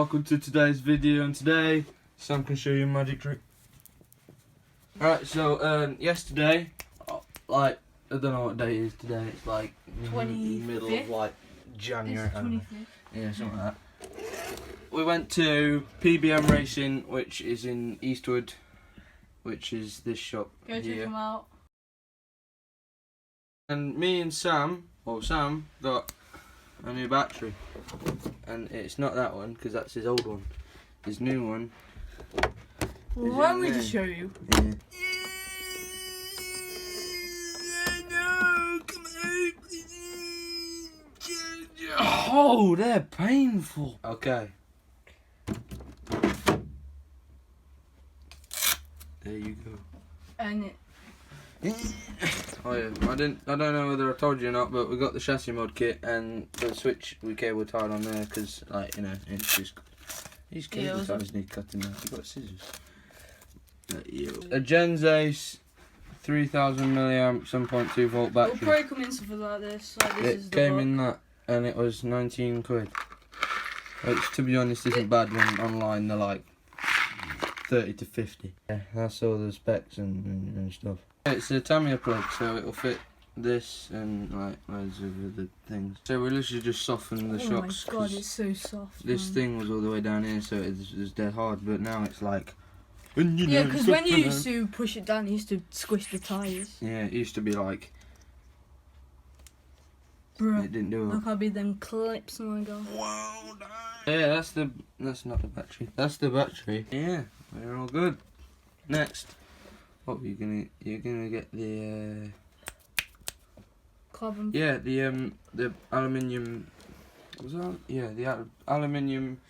Welcome to today's video, and today Sam can show you a magic trick. Alright, so yesterday, like, I don't know what day it is today, it's like middle of like January. It's 25th. Yeah, something like that. We went to PBM Racing, which is in Eastwood, which is this shop Go check here. them out. And me and Sam got a new battery, and it's not that one because that's his old one. His new one. Well, why don't we just show you? Yeah. Oh, they're painful. Okay. There you go. And it. Oh yeah, I don't know whether I told you or not, but we got the chassis mod kit and the switch we cable tied on there because, like, you know, it's just these cable ties need cutting out. You got scissors. A Gens Ace 3000 milliamp 7.2 volt battery. It'll probably come in something like this. Like this is It the came book. in that, and it was 19 quid. Which, to be honest, isn't bad when online they're like 30 to 50. Yeah, that's all the specs and stuff. It's a Tamiya plug, so it'll fit this and like loads of other things. So we literally just softened the shocks. Oh my god, it's so soft. This thing was all the way down here, so it was dead hard, but now it's like. Yeah, because when you used to push it down, you used to squish the tyres. Yeah, it used to be like. Bruh, it didn't do it. look how big them clips, oh my god. Wow, yeah, that's not the battery. That's the battery. Yeah, we're all good. Next, what are you gonna? You're gonna get the. Carbon. Yeah, the aluminium. Was that? Yeah, the aluminium.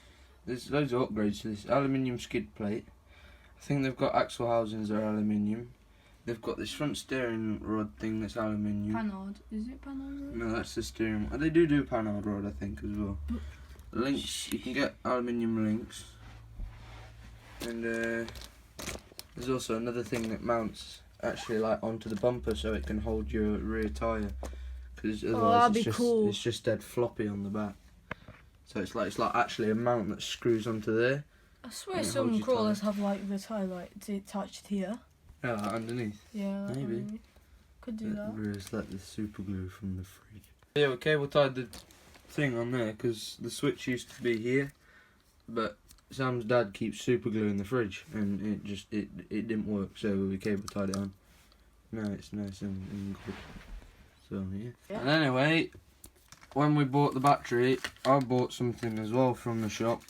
There's loads of upgrades to this aluminium skid plate. I think they've got axle housings that are aluminium. They've got this front steering rod thing that's aluminium. Panhard. Is it Panhard? No, that's the steering. They do panhard rod, I think, as well. Links, you can get aluminium links. And there's also another thing that mounts actually like onto the bumper so it can hold your rear tyre. Because otherwise it's just dead floppy on the back. So it's like actually a mount that screws onto there. I swear some crawlers have like the tyre like attached here. Yeah, like underneath. Yeah, like maybe. underneath. Could do that. Or is that the super glue from the fridge? Yeah, we cable tied the thing on there because the switch used to be here, but Sam's dad keeps super glue in the fridge and it didn't work, so we cable tied it on. Now it's nice and good. So yeah. And anyway, when we bought the battery, I bought something as well from the shop.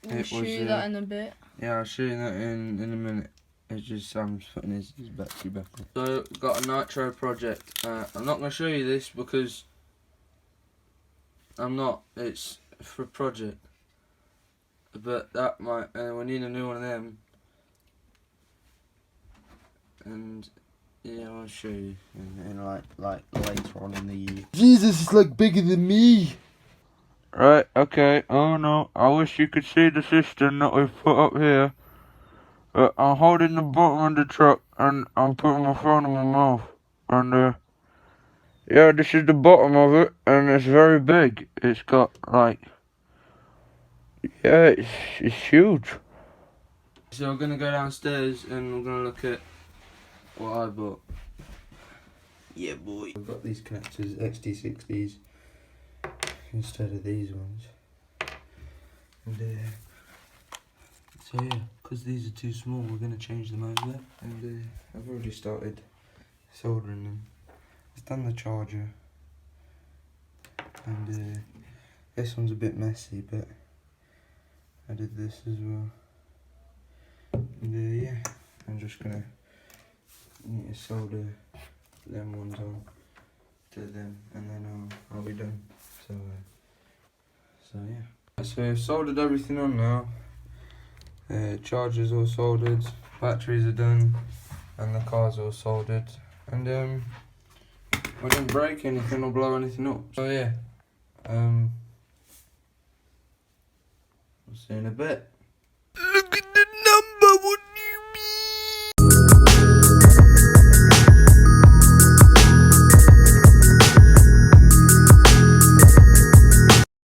We'll show you that in a bit. Yeah, I'll show you that in a minute. It's just Sam's putting his battery back on. So, got a nitro project. I'm not going to show you this because it's for a project. But that might, we need a new one of them. And yeah, I'll show you in like later on in the year. Jesus, it's like bigger than me. Right, okay, oh no, I wish you could see the system that we've put up here. But I'm holding the bottom of the truck and I'm putting my phone in my mouth. And yeah, this is the bottom of it and it's very big. It's got like, yeah, it's huge. So we're gonna go downstairs and we're gonna look at what I bought. Yeah, boy. I've got these connectors, XT60s. Instead of these ones, and so yeah, because these are too small, we're going to change them over. And I've already started soldering them. I've done the charger, and this one's a bit messy, but I did this as well. And yeah, I'm just going to need to solder them ones on to them, and then I'll be done. So yeah. So I've soldered everything on now. Chargers all soldered, batteries are done, and the car's all soldered. And we didn't break anything or blow anything up. So yeah. We'll see you in a bit.